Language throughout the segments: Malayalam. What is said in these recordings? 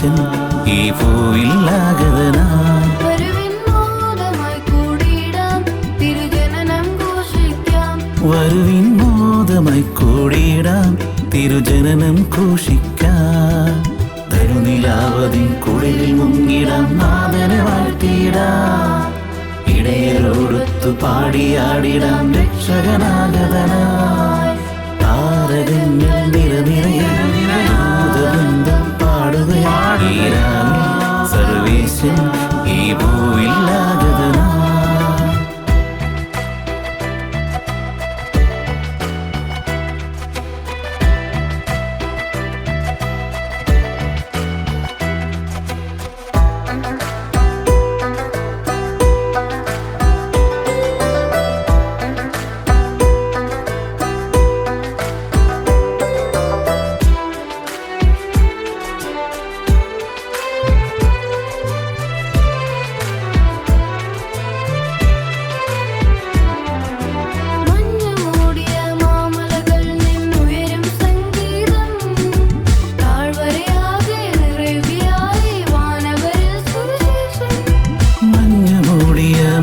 സർവേശൻ ഈ ഭൂവിലാഗതനായി വരുവിൻ മോദമായി കൂടിയിടാം തിരുജനനം ഘോഷിക്കാം തരുനിലാവതിൻ കുളിരിൽ മുങ്ങിടാം നാഥനെ വാഴ്ത്തിയിടാം ഇടയരോടൊത്തു പാടിയാടിടാം രക്ഷകനാഗതനായി താരകങ്ങൾ നിരനിരയാം പാടുകയാടിടാം സർവേശൻ ഈ ഭൂവിലാഗതനായി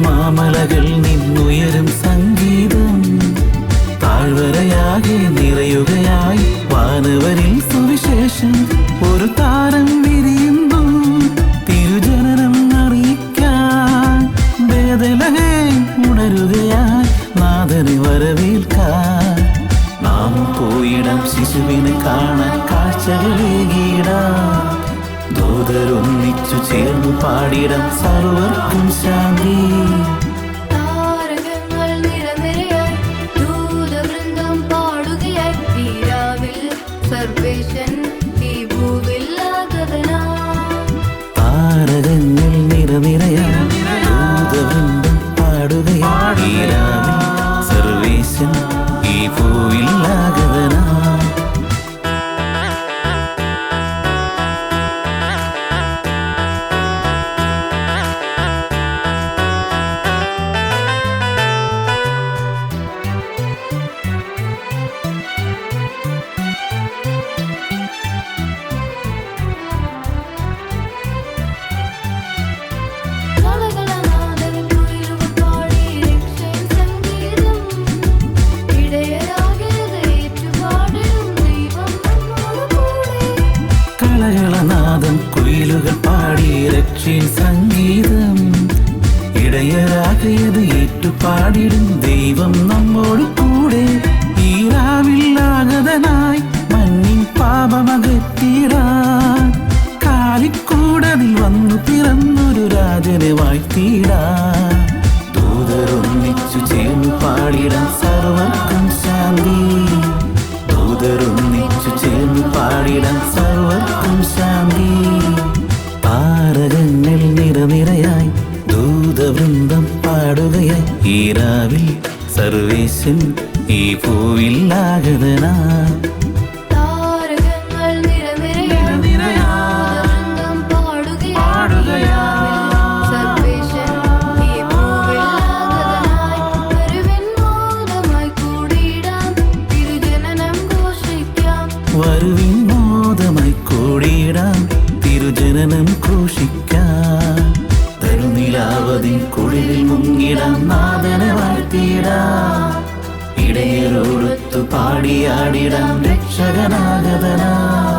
മാമലകൾ നിന്നുയരും സംഗീതം താഴ്വരയാകെ നിറയുകയായി വാനവരിൽ സുവിശേഷം ഒരു താരം വിരിയുന്നു തിരുജനനം അറിയിക്കാൻ ബേഥലഹേം ഉണരുകയായി നാഥനെ വരവേൽക്കാൻ നാം പോയിടാം ശിശുവിനെ കാണാൻ കാഴ്ചകളേകിടാം ദൂതരൊന്നിച്ചു ചേർന്നു പാടിടാം സർവർക്കും ശാന്തി താരകങ്ങൾ നിരനിരയായി ദൂതവൃന്ദം പാടുകയായി തീരാവിൽ സർവേശൻ ഈ ഭൂവിലാഗതനായി താരകങ്ങൾ നിരനിരയായി ദൂതവൃന്ദം പാടുകയായി തീരാവിൽ സർവേശൻ ഈ ഭൂവിലാഗതനായി കളകളനാദം കുയിലുകൾ പാടി രക്ഷീൻ സംഗീതം ഇടയരാകയത് ഏറ്റുപാടിടും ദൈവം നമ്മോട് കൂടെ ഈ രാവിലാഗതനായി മഞ്ഞിൻ പാപമകറ്റിടാൻ കാലിക്കൂടതിൽ വന്നു പിറന്നൊരു രാജനെ വാഴ്ത്തിടാൻ ദൂതരൊന്നിച്ചു ചേർന്നു പാടിടാൻ സർവർക്കും ശാന്തി ദൂതരൊന്നിച്ചു ചേർന്നു പാടിടാൻ സർവർക്കും ശാന്തി താരകങ്ങൾ നിരനിരയായി ദൂതവൃന്ദം പാടുകയായി ഈ രാവിൽ സർവേശൻ ഈ ഭൂവിലാഗതനായി താരകങ്ങൾ നിരനിരയായി ദൂതവൃന്ദം പാടുകയായി സർവേശൻ ഈ ഭൂവിലാഗതനായി വരുവിൻ മോദമായി കൂടിയിടാം തിരുജനനം ഘോഷിക്കാം വരുവിൻ മോദമായി കൂടിയിടാം തിരുജനനം ഘോഷിക്കാം തരുനിലാവതിൻ കുളിരിൽ മുങ്ങിടാം നാഥനെ വാഴ്ത്തിയിടാം ഇടയരോടൊത്തു പാടിയാടിടാം രക്ഷകനാഗതനായി